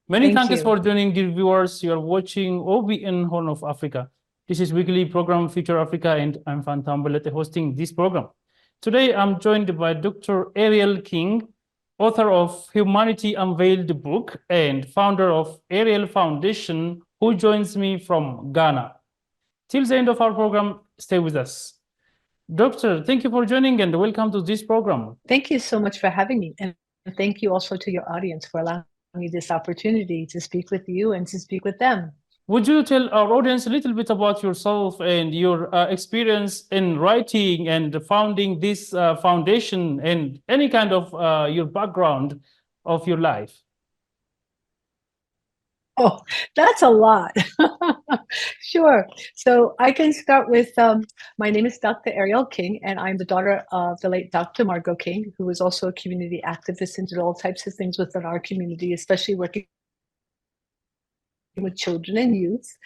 Many thanks for joining, dear viewers. You are watching OBN Horn of Africa. This is weekly program Future Africa, and I'm Fantambalete hosting this program. Today, I'm joined by Dr. Ariel King, author of Humanity Unveiled book and founder of Ariel Foundation, who joins me from Ghana. Till the end of our program, stay with us. Doctor, thank you for joining and welcome to this program. Thank you so much for having me. And thank you also to your audience for allowing me this opportunity to speak with you and to speak with them. Would you tell our audience a little bit about yourself and your experience in writing and founding this foundation and any kind of your background of your life? Oh, that's a lot. Sure. So I can start with, my name is Dr. Ariel King, and I'm the daughter of the late Dr. Margot King, who was also a community activist and did all types of things within our community, especially working with children and youth.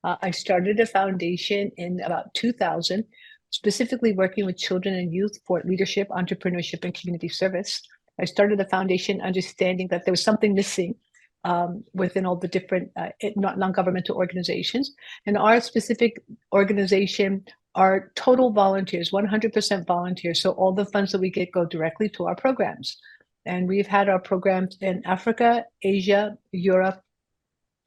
I started a foundation in about 2000, specifically working with children and youth for leadership, entrepreneurship, and community service. I started the foundation understanding that there was something missing within all the different non-governmental organizations. And our specific organization are total volunteers, 100% volunteers. So all the funds that we get go directly to our programs. And we've had our programs in Africa, Asia, Europe,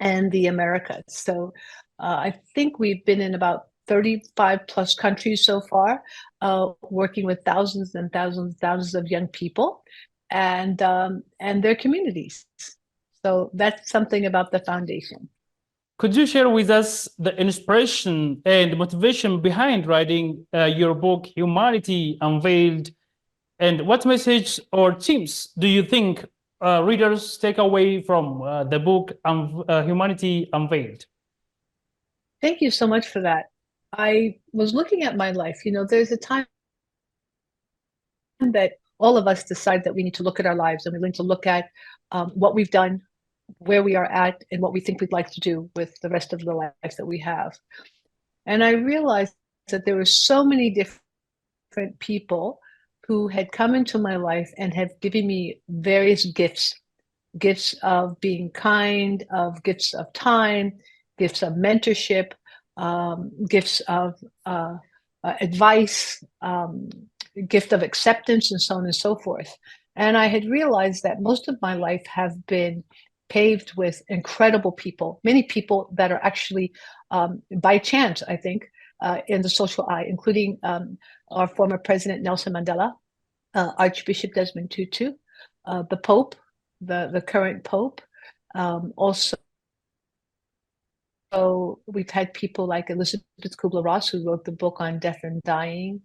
and the Americas. So I think we've been in about 35 plus countries so far, working with thousands and thousands of young people and their communities. So that's something about the foundation. Could you share with us the inspiration and motivation behind writing your book, Humanity Unveiled? And what message or themes do you think readers take away from the book Humanity Unveiled? Thank you so much for that. I was looking at my life. You know, there's a time that all of us decide that we need to look at our lives and we need to look at what we've done, where we are at, and what we think we'd like to do with the rest of the life that we have. And I realized that there were so many different people who had come into my life and have given me various gifts of being kind, of gifts of time, gifts of mentorship, gifts of advice, gift of acceptance, and so on and so forth. And I had realized that most of my life have been paved with incredible people, many people that are actually by chance, I think, in the social eye, including our former president, Nelson Mandela, Archbishop Desmond Tutu, the Pope, the current Pope. Also, we've had people like Elizabeth Kubler-Ross, who wrote the book on death and dying,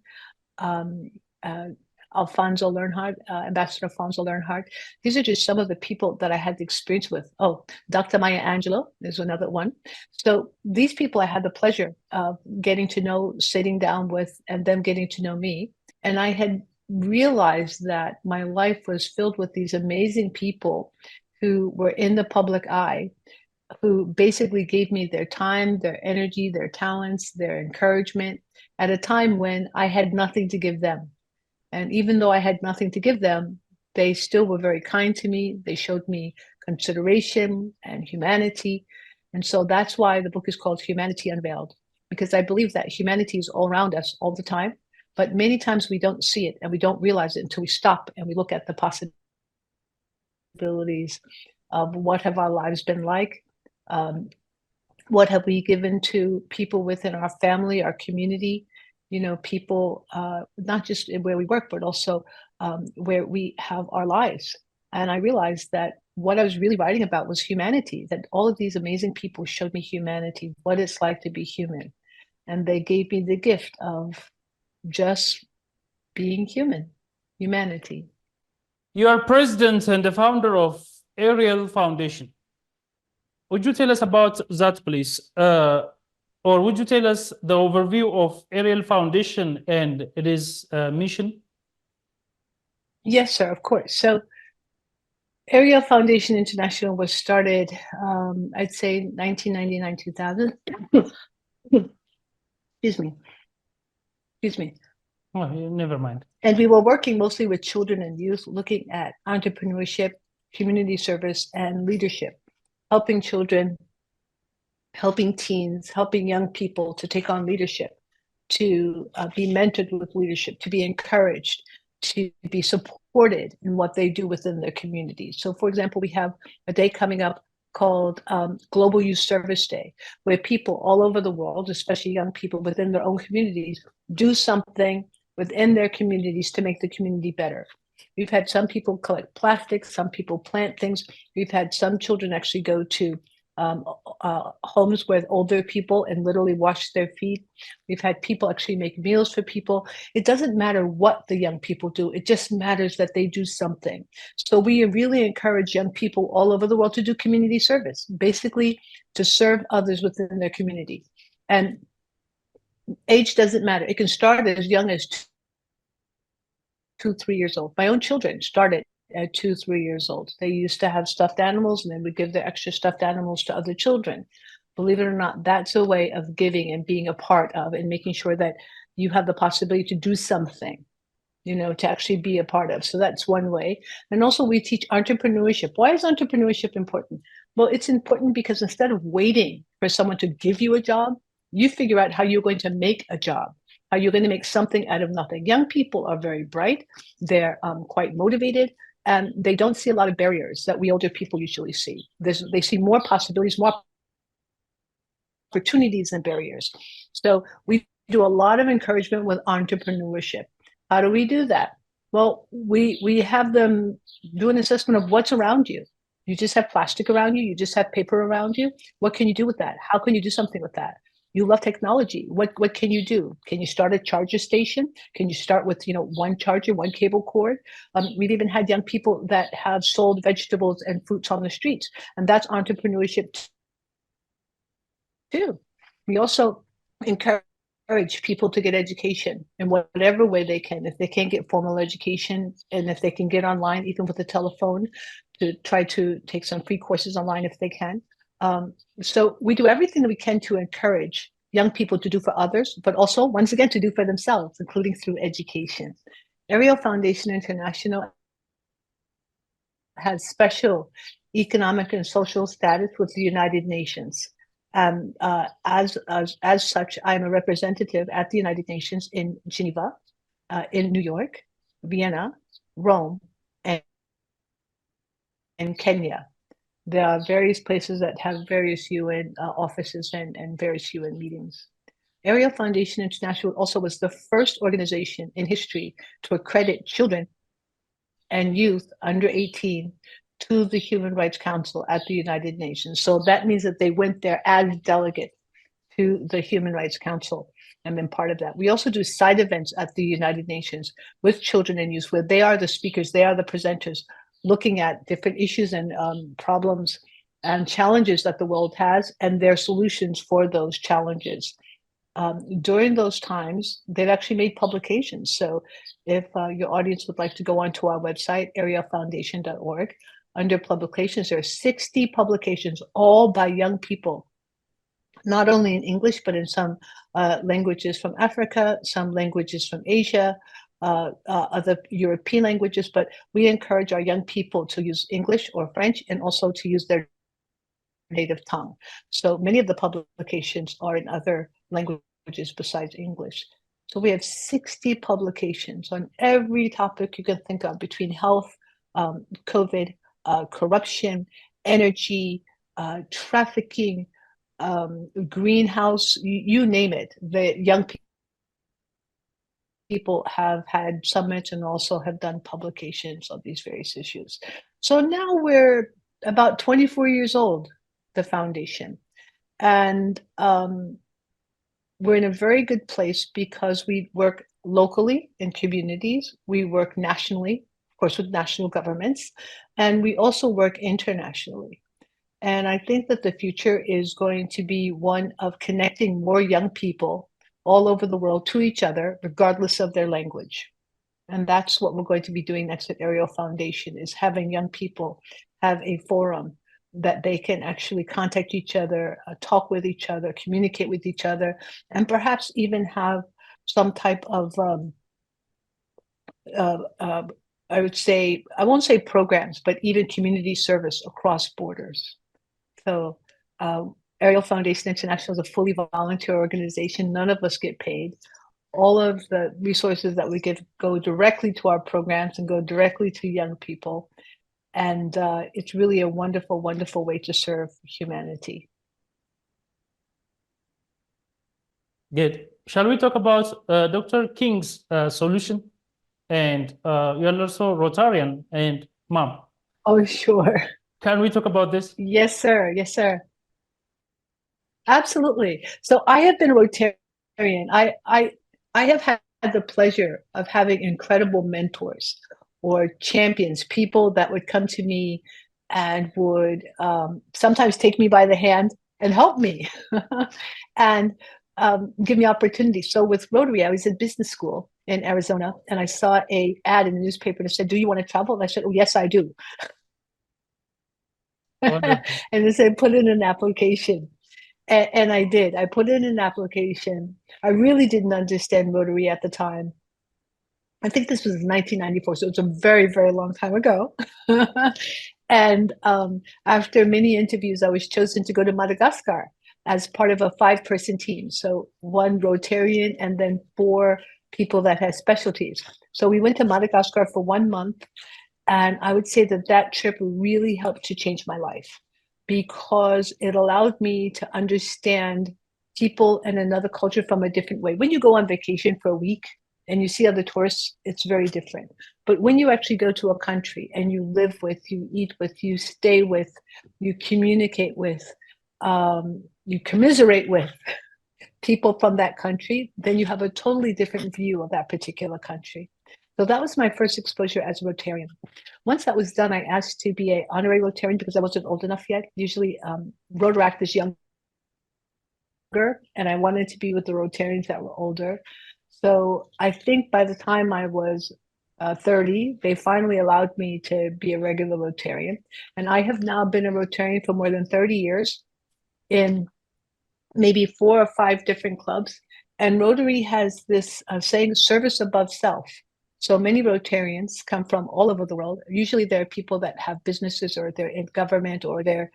Alfonso Learnhardt, Ambassador Alfonso Learnhardt. These are just some of the people that I had the experience with. Oh, Dr. Maya Angelou is another one. So these people I had the pleasure of getting to know, sitting down with, and them getting to know me. And I had realized that my life was filled with these amazing people who were in the public eye, who basically gave me their time, their energy, their talents, their encouragement at a time when I had nothing to give them. And even though I had nothing to give them, they still were very kind to me. They showed me consideration and humanity. And so that's why the book is called Humanity Unveiled, because I believe that humanity is all around us all the time, but many times we don't see it and we don't realize it until we stop and we look at the possibilities of what have our lives been like, what have we given to people within our family, our community, you know, people, not just where we work, but also where we have our lives. And I realized that what I was really writing about was humanity, that all of these amazing people showed me humanity, what it's like to be human. And they gave me the gift of just being human, humanity. You are president and the founder of Ariel Foundation. Would you tell us about that, please? Or would you tell us the overview of Ariel Foundation and its mission? Yes, sir, of course. So Ariel Foundation International was started, I'd say 1999, 2000. Excuse me. Excuse me. Oh, never mind. And we were working mostly with children and youth, looking at entrepreneurship, community service, and leadership, helping children, helping teens, helping young people to take on leadership, to be mentored with leadership, to be encouraged, to be supported in what they do within their communities. So, for example, we have a day coming up called Global Youth Service Day, where people all over the world, especially young people within their own communities, do something within their communities to make the community better. We've had some people collect plastics, some people plant things. We've had some children actually go to um, homes with older people and literally wash their feet. We've had people actually make meals for people. It doesn't matter what the young people do. It just matters that they do something. So we really encourage young people all over the world to do community service, basically to serve others within their community. And age doesn't matter. It can start as young as 2, 3 years old. My own children started at 2, 3 years old. They used to have stuffed animals and then would give their extra stuffed animals to other children. Believe it or not, that's a way of giving and being a part of and making sure that you have the possibility to do something, to actually be a part of. So that's one way. And also we teach entrepreneurship. Why is entrepreneurship important? Well, it's important because instead of waiting for someone to give you a job, you figure out how you're going to make a job, how you're going to make something out of nothing. Young people are very bright. They're quite motivated, and they don't see a lot of barriers that we older people usually see. They see more possibilities, more opportunities than barriers. So we do a lot of encouragement with entrepreneurship. How do we do that? Well, we have them do an assessment of what's around you. You just have plastic around you. You just have paper around you. What can you do with that? How can you do something with that? You love technology. What can you do? Can you start a charger station? Can you start with one charger, one cable cord? We've even had young people that have sold vegetables and fruits on the streets, and that's entrepreneurship too. We also encourage people to get education in whatever way they can. If they can't get formal education, and if they can get online, even with a telephone, to try to take some free courses online if they can. So we do everything that we can to encourage young people to do for others, but also, once again, to do for themselves, including through education. Ariel Foundation International has special economic and social status with the United Nations. As such, I'm a representative at the United Nations in Geneva, in New York, Vienna, Rome, and Kenya. There are various places that have various UN offices and various UN meetings. Ariel Foundation International also was the first organization in history to accredit children and youth under 18 to the Human Rights Council at the United Nations. So that means that they went there as delegates to the Human Rights Council and been part of that. We also do side events at the United Nations with children and youth, where they are the speakers, they are the presenters, looking at different issues and problems and challenges that the world has and their solutions for those challenges. During those times, they've actually made publications. So if your audience would like to go onto our website, arielfoundation.org, under publications, there are 60 publications, all by young people, not only in English, but in some languages from Africa, some languages from Asia, other European languages. But we encourage our young people to use English or French, and also to use their native tongue. So many of the publications are in other languages besides English. So we have 60 publications on every topic you can think of, between health, COVID, corruption, energy, trafficking, greenhouse, you name it. The young people have had summits and also have done publications on these various issues. So now we're about 24 years old, the foundation. And we're in a very good place because we work locally in communities. We work nationally, of course, with national governments, and we also work internationally. And I think that the future is going to be one of connecting more young people all over the world to each other, regardless of their language. And that's what we're going to be doing next at Ariel Foundation, is having young people have a forum that they can actually contact each other, talk with each other, communicate with each other, and perhaps even have some type of I would say, I won't say programs, but even community service across borders. So Ariel Foundation International is a fully volunteer organization. None of us get paid. All of the resources that we give go directly to our programs and go directly to young people. And it's really a wonderful, wonderful way to serve humanity. Good. Shall we talk about Dr. King's solution? And you're also Rotarian and mom. Oh, sure. Can we talk about this? Yes, sir. Yes, sir. Absolutely. So I have been a Rotarian. I have had the pleasure of having incredible mentors or champions, people that would come to me and would sometimes take me by the hand and help me and give me opportunities. So with Rotary, I was in business school in Arizona, and I saw a ad in the newspaper that said, "Do you want to travel?" And I said, "Oh, yes, I do." And they said, "Put in an application." And I did. I put in an application. I really didn't understand Rotary at the time. I think this was 1994, so it's a very, very long time ago. And after many interviews, I was chosen to go to Madagascar as part of a 5-person team. So 1 Rotarian and then 4 people that had specialties. So we went to Madagascar for 1 month. And I would say that that trip really helped to change my life, because it allowed me to understand people in another culture from a different way. When you go on vacation for a week and you see other tourists, it's very different. But when you actually go to a country and you live with, you eat with, you stay with, you communicate with, you commiserate with people from that country, then you have a totally different view of that particular country. So that was my first exposure as a Rotarian. Once that was done, I asked to be an honorary Rotarian because I wasn't old enough yet. Usually Rotaract is younger, and I wanted to be with the Rotarians that were older. So I think by the time I was 30, they finally allowed me to be a regular Rotarian. And I have now been a Rotarian for more than 30 years in maybe 4 or 5 different clubs. And Rotary has this saying, service above self. So many Rotarians come from all over the world. Usually they're people that have businesses, or they're in government, or they're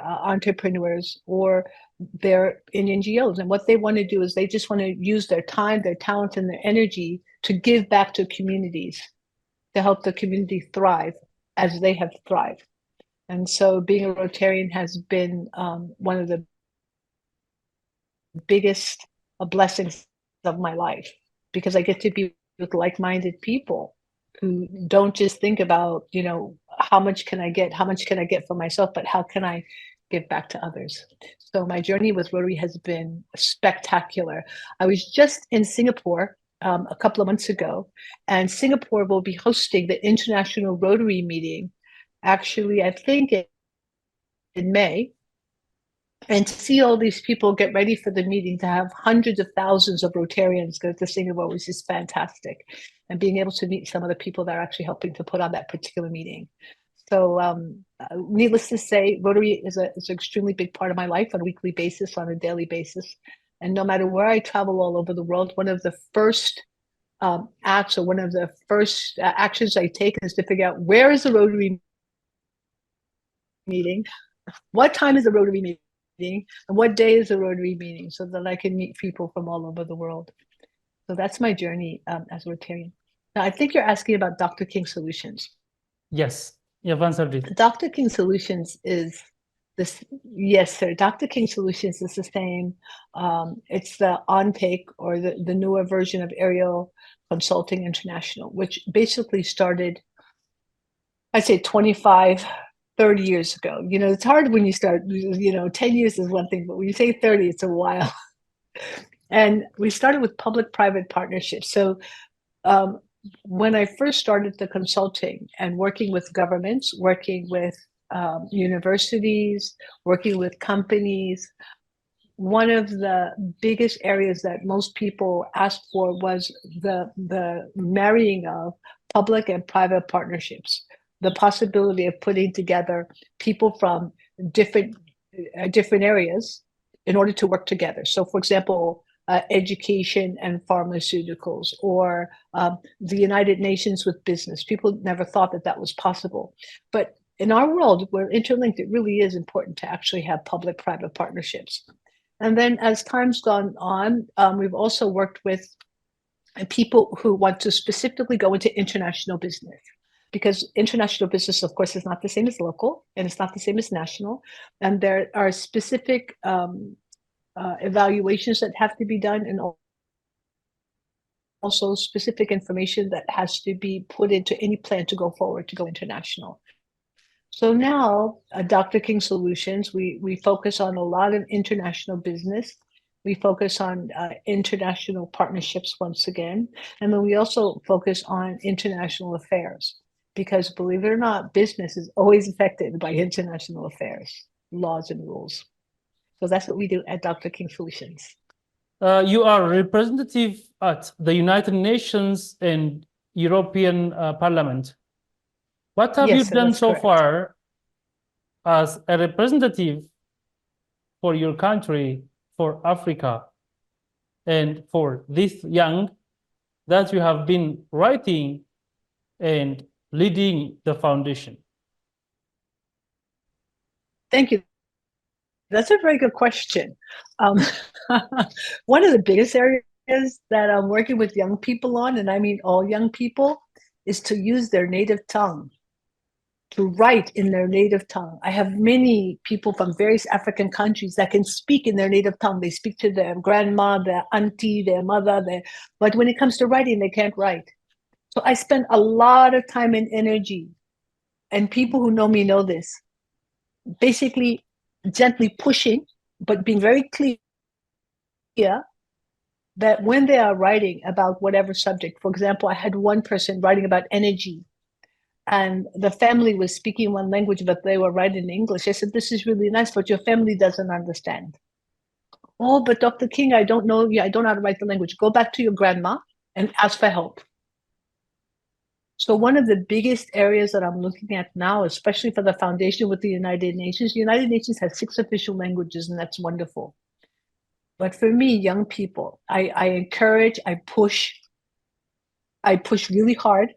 entrepreneurs, or they're in NGOs. And what they want to do is they just want to use their time, their talent, and their energy to give back to communities, to help the community thrive as they have thrived. And so being a Rotarian has been one of the biggest blessings of my life, because I get to be with like-minded people who don't just think about, how much can I get for myself, but how can I give back to others. So my journey with Rotary has been spectacular. I was just in Singapore a couple of months ago, and Singapore will be hosting the International Rotary meeting, actually, I think in May. And to see all these people get ready for the meeting, to have hundreds of thousands of Rotarians go to Singapore was just fantastic. And being able to meet some of the people that are actually helping to put on that particular meeting. So needless to say, Rotary is an extremely big part of my life on a weekly basis, on a daily basis. And no matter where I travel all over the world, one of the first acts, or one of the first actions I take, is to figure out, where is the Rotary meeting? What time is the Rotary meeting? And what day is the Rotary meeting, so that I can meet people from all over the world. So that's my journey as a Rotarian. Now, I think you're asking about Dr. King Solutions. Yes, you've answered it. Dr. King Solutions is this. Yes, sir. Dr. King Solutions is the same. It's the on-take, or the newer version of Ariel Consulting International, which basically started, I'd say 25, 30 years ago. It's hard when you start, 10 years is one thing, but when you say 30, it's a while. And we started with public-private partnerships. So when I first started the consulting and working with governments, working with universities, working with companies, one of the biggest areas that most people asked for was the marrying of public and private partnerships, the possibility of putting together people from different areas in order to work together. So, for example, education and pharmaceuticals, or the United Nations with business. People never thought that that was possible. But in our world, we're interlinked. It really is important to actually have public-private partnerships. And then as time's gone on, we've also worked with people who want to specifically go into international business, because international business, of course, is not the same as local, and it's not the same as national. And there are specific evaluations that have to be done, and also specific information that has to be put into any plan to go forward, to go international. So now at Dr. King Solutions, we focus on a lot of international business. We focus on international partnerships once again. And then we also focus on international affairs, because believe it or not, business is always affected by international affairs, laws and rules. So that's what we do at Dr. King Solutions. You are representative at the United Nations and European Parliament. What have you done so far as a representative for your country, for Africa, and for this young that you have been writing and leading the foundation? Thank you. That's a very good question. One of the biggest areas that I'm working with young people on, and I mean all young people, is to use their native tongue, to write in their native tongue. I have many people from various African countries that can speak in their native tongue. They speak to their grandma, their auntie, their mother, but when it comes to writing, they can't write. So I spend a lot of time and energy, and people who know me know this, basically gently pushing, but being very clear that when they are writing about whatever subject, for example, I had one person writing about energy, and the family was speaking one language, but they were writing in English. I said, this is really nice, but your family doesn't understand. Oh, but Dr. King, I don't know. I don't know how to write the language. Go back to your grandma and ask for help. So one of the biggest areas that I'm looking at now, especially for the foundation with the United Nations has 6 official languages, and that's wonderful. But for me, young people, I encourage, I push really hard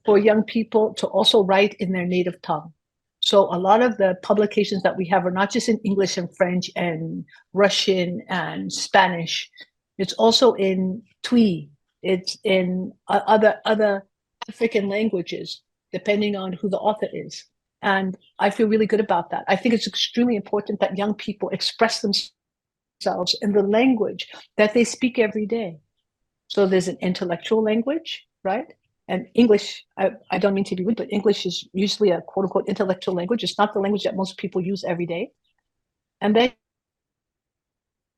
for young people to also write in their native tongue. So a lot of the publications that we have are not just in English and French and Russian and Spanish. It's also in Twi. It's in other African languages, depending on who the author is. And I feel really good about that. I think it's extremely important that young people express themselves in the language that they speak every day. So there's an intellectual language, right? And English, I don't mean to be rude, but English is usually a quote unquote intellectual language. It's not the language that most people use every day. And then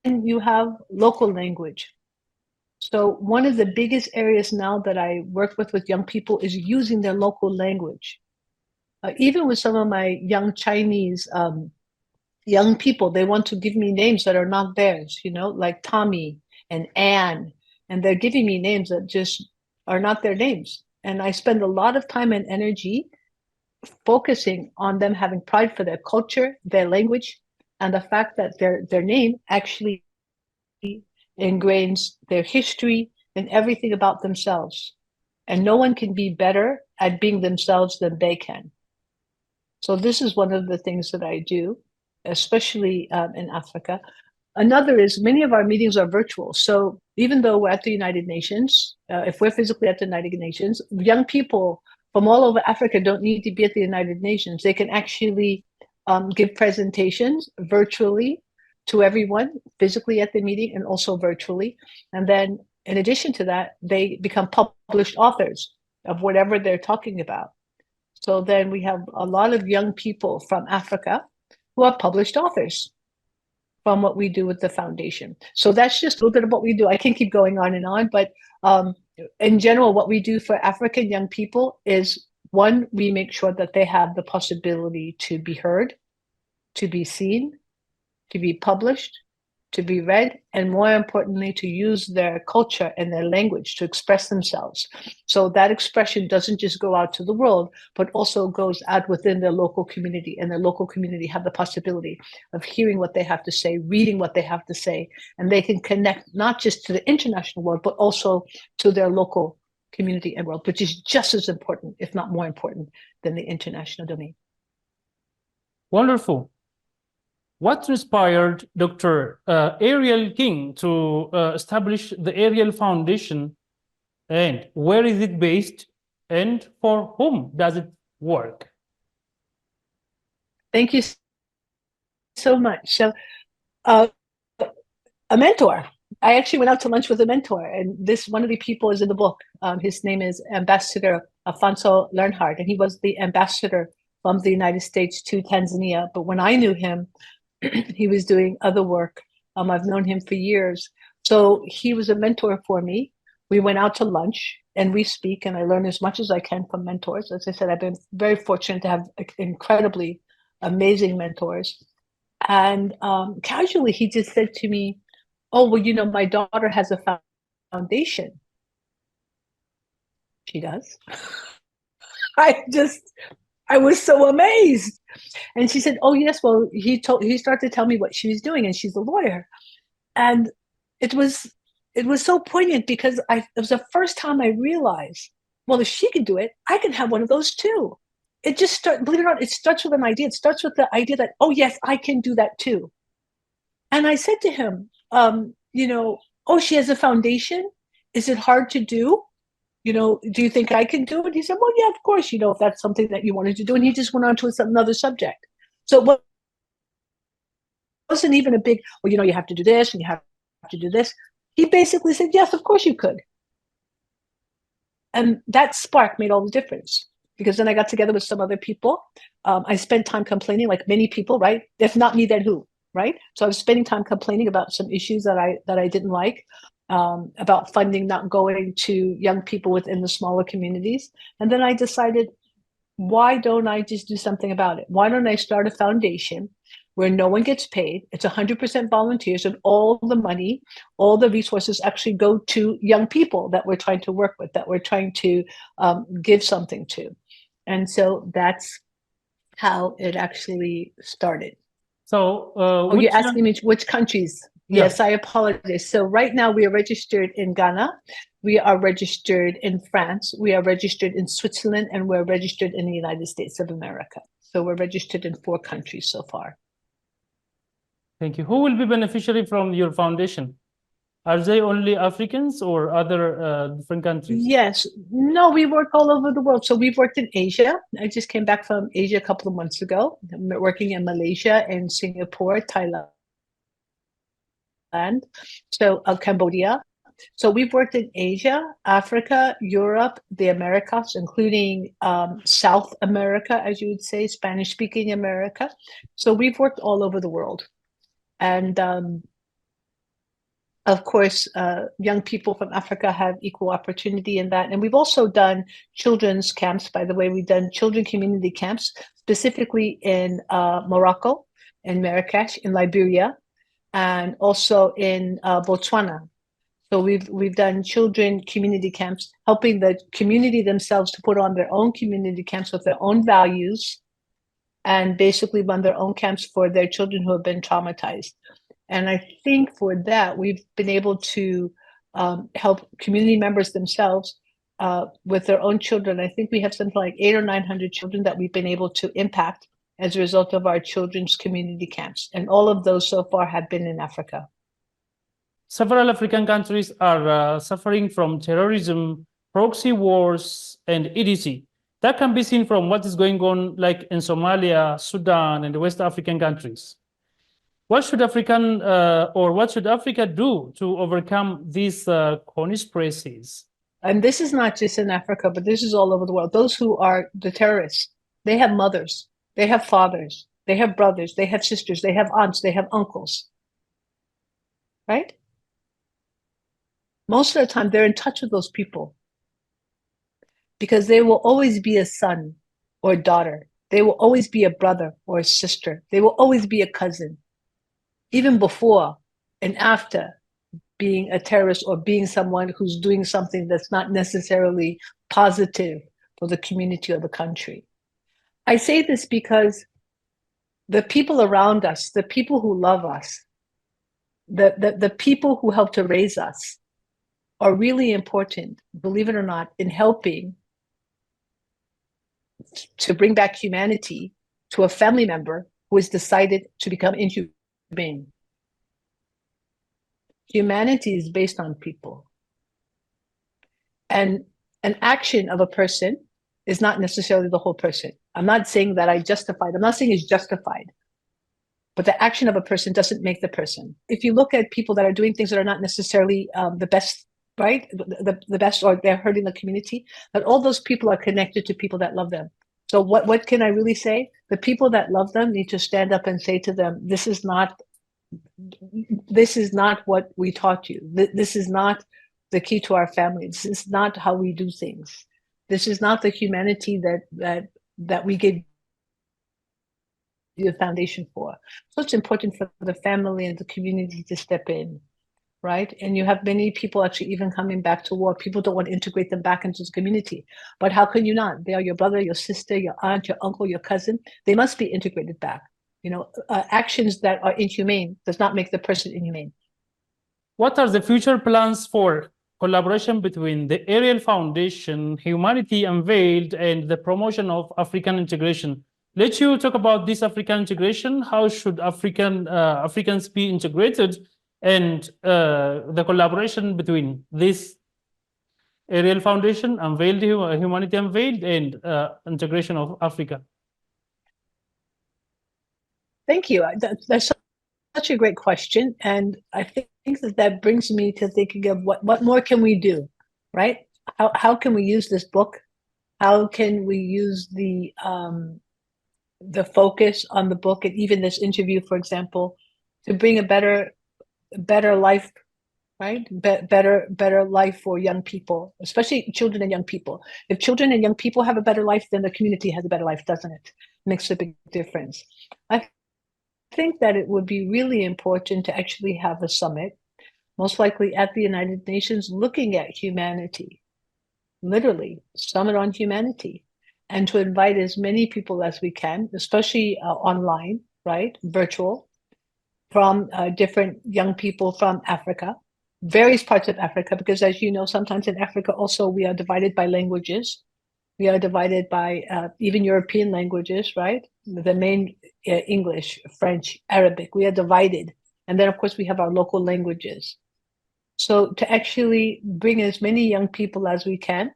you have local language. So one of the biggest areas now that I work with young people is using their local language. Even with some of my young Chinese young people, they want to give me names that are not theirs, like Tommy and Anne, and they're giving me names that just are not their names. And I spend a lot of time and energy focusing on them having pride for their culture, their language, and the fact that their name actually ingrains their history and everything about themselves. And no one can be better at being themselves than they can. So this is one of the things that I do, especially in Africa. Another is many of our meetings are virtual. So even though we're at the United Nations, if we're physically at the United Nations, young people from all over Africa don't need to be at the United Nations. They can actually give presentations virtually to everyone, physically at the meeting and also virtually. And then in addition to that, they become published authors of whatever they're talking about. So then we have a lot of young people from Africa who are published authors from what we do with the foundation. So that's just a little bit of what we do. I can keep going on and on, but in general, what we do for African young people is, one, we make sure that they have the possibility to be heard, to be seen, to be published, to be read, and more importantly, to use their culture and their language to express themselves. So that expression doesn't just go out to the world, but also goes out within their local community, and their local community have the possibility of hearing what they have to say, reading what they have to say, and they can connect not just to the international world, but also to their local community and world, which is just as important, if not more important, than the international domain. Wonderful. What inspired Dr. Ariel King to establish the Ariel Foundation, and where is it based, and for whom does it work? Thank you so much. So, a mentor. I actually went out to lunch with a mentor, and this one of the people is in the book. His name is Ambassador Alfonso Learnhardt, and he was the ambassador from the United States to Tanzania. But when I knew him, he was doing other work. I've known him for years. So he was a mentor for me. We went out to lunch and we speak, and I learn as much as I can from mentors. As I said, I've been very fortunate to have incredibly amazing mentors. And casually, he just said to me, "Oh, well, you know, my daughter has a foundation." She does. I was so amazed. And she said, "Oh, yes, well, he started to tell me what she was doing, and she's a lawyer." And it was so poignant because it was the first time I realized, well, if she can do it, I can have one of those too. It just believe it or not, it starts with an idea. It starts with the idea that, oh, yes, I can do that too. And I said to him, you know, "Oh, she has a foundation. Is it hard to do? You know, do you think I can do it?" He said, "Well, yeah, of course, you know, if that's something that you wanted to do." And he just went on to another subject. So it wasn't even a big, well, you know, you have to do this and you have to do this. He basically said, "Yes, of course you could." And that spark made all the difference, because then I got together with some other people. I spent time complaining, like many people, right? If not me, then who, right? So I was spending time complaining about some issues that I didn't like. About funding not going to young people within the smaller communities. And then I decided, why don't I just do something about it? Why don't I start a foundation where no one gets paid? It's 100% volunteers, and all the money, all the resources actually go to young people that we're trying to work with, that we're trying to give something to. And so that's how it actually started. So, you're asking me which countries? Yeah. Yes, I apologize. So right now we are registered in Ghana, we are registered in France, we are registered in Switzerland, and we're registered in the United States of America. So we're registered in 4 countries so far. Thank you. Who will be beneficiary from your foundation? Are they only Africans or other different countries? Yes. No, we work all over the world. So we've worked in Asia. I just came back from Asia a couple of months ago. I'm working in Malaysia and Singapore, Thailand, so Cambodia. So we've worked in Asia, Africa, Europe, the Americas, including South America, as you would say, Spanish-speaking America. So we've worked all over the world. And of course, young people from Africa have equal opportunity in that. And we've also done children's camps. By the way, we've done children community camps, specifically in Morocco, in Marrakesh, in Liberia, and also in Botswana. So we've done children community camps, helping the community themselves to put on their own community camps with their own values, and basically run their own camps for their children who have been traumatized. And I think for that, we've been able to help community members themselves with their own children. I think we have something like 800 or 900 children that we've been able to impact as a result of our children's community camps. And all of those so far have been in Africa. Several African countries are suffering from terrorism, proxy wars, and etc. That can be seen from what is going on, like in Somalia, Sudan, and the West African countries. What should what should Africa do to overcome these conspiracies? And this is not just in Africa, but this is all over the world. Those who are the terrorists, they have mothers, they have fathers, they have brothers, they have sisters, they have aunts, they have uncles, right? Most of the time, they're in touch with those people because they will always be a son or a daughter. They will always be a brother or a sister. They will always be a cousin, even before and after being a terrorist or being someone who's doing something that's not necessarily positive for the community or the country. I say this because the people around us, the people who love us, the people who help to raise us are really important, believe it or not, in helping to bring back humanity to a family member who has decided to become inhumane. Humanity is based on people. And an action of a person is not necessarily the whole person. I'm not saying that I'm not saying it's justified, but the action of a person doesn't make the person. If you look at people that are doing things that are not necessarily the best, right? The best, or they're hurting the community, but all those people are connected to people that love them. So what can I really say? The people that love them need to stand up and say to them, this is not what we taught you. This is not the key to our family. This is not how we do things. This is not the humanity that we gave the foundation for. So it's important for the family and the community to step in, right? And you have many people actually even coming back to war. People don't want to integrate them back into the community. But how can you not? They are your brother, your sister, your aunt, your uncle, your cousin. They must be integrated back. You know, actions that are inhumane does not make the person inhumane. What are the future plans for collaboration between the Ariel Foundation, Humanity Unveiled, and the promotion of African integration? Let you talk about this African integration. How should Africans be integrated, and the collaboration between this Ariel Foundation, Unveiled, Humanity Unveiled, and integration of Africa? Thank you. That's such a great question. And I think that brings me to thinking of what more can we do, right? How can we use this book? How can we use the focus on the book and even this interview, for example, to bring a better life, right? Better life for young people, especially children and young people. If children and young people have a better life, then the community has a better life, doesn't it? Makes a big difference. I think that it would be really important to actually have a summit, most likely at the United Nations, looking at humanity, literally, summit on humanity, and to invite as many people as we can, especially online, right, virtual, from different young people from Africa, various parts of Africa, because as you know, sometimes in Africa also we are divided by languages. We are divided by even European languages, right? The main English, French, Arabic, we are divided. And then of course we have our local languages. So to actually bring as many young people as we can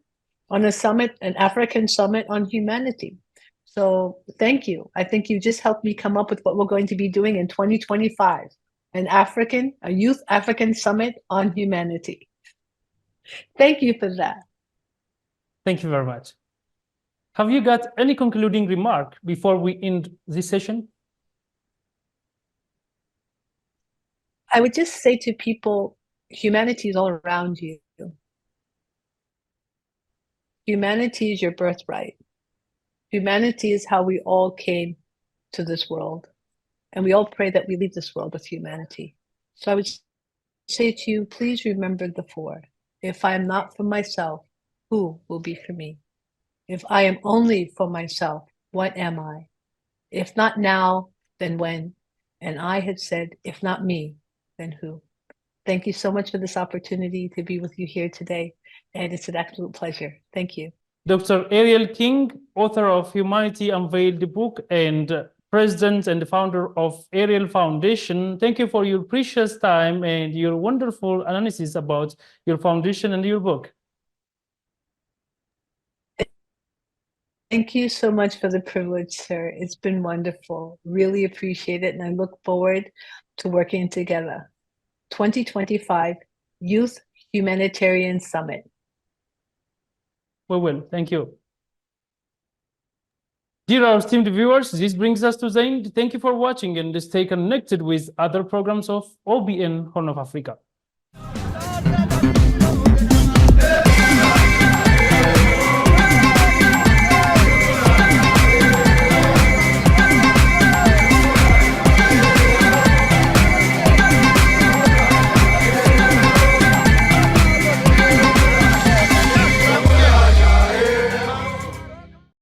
on a summit, an African summit on humanity. So thank you. I think you just helped me come up with what we're going to be doing in 2025, a youth African summit on humanity. Thank you for that. Thank you very much. Have you got any concluding remark before we end this session? I would just say to people, humanity is all around you. Humanity is your birthright. Humanity is how we all came to this world. And we all pray that we leave this world with humanity. So I would say to you, please remember the four. If I am not for myself, who will be for me? If I am only for myself, what am I? If not now, then when? And I had said, if not me, then who? Thank you so much for this opportunity to be with you here today. And it's an absolute pleasure. Thank you. Dr. Ariel King, author of Humanity Unveiled, the book, and president and founder of Ariel Foundation. Thank you for your precious time and your wonderful analysis about your foundation and your book. Thank you so much for the privilege, sir. It's been wonderful. Really appreciate it. And I look forward to working together. 2025 Youth Humanitarian Summit. We will. Thank you. Dear our esteemed viewers, this brings us to the end. Thank you for watching and stay connected with other programs of OBN Horn of Africa.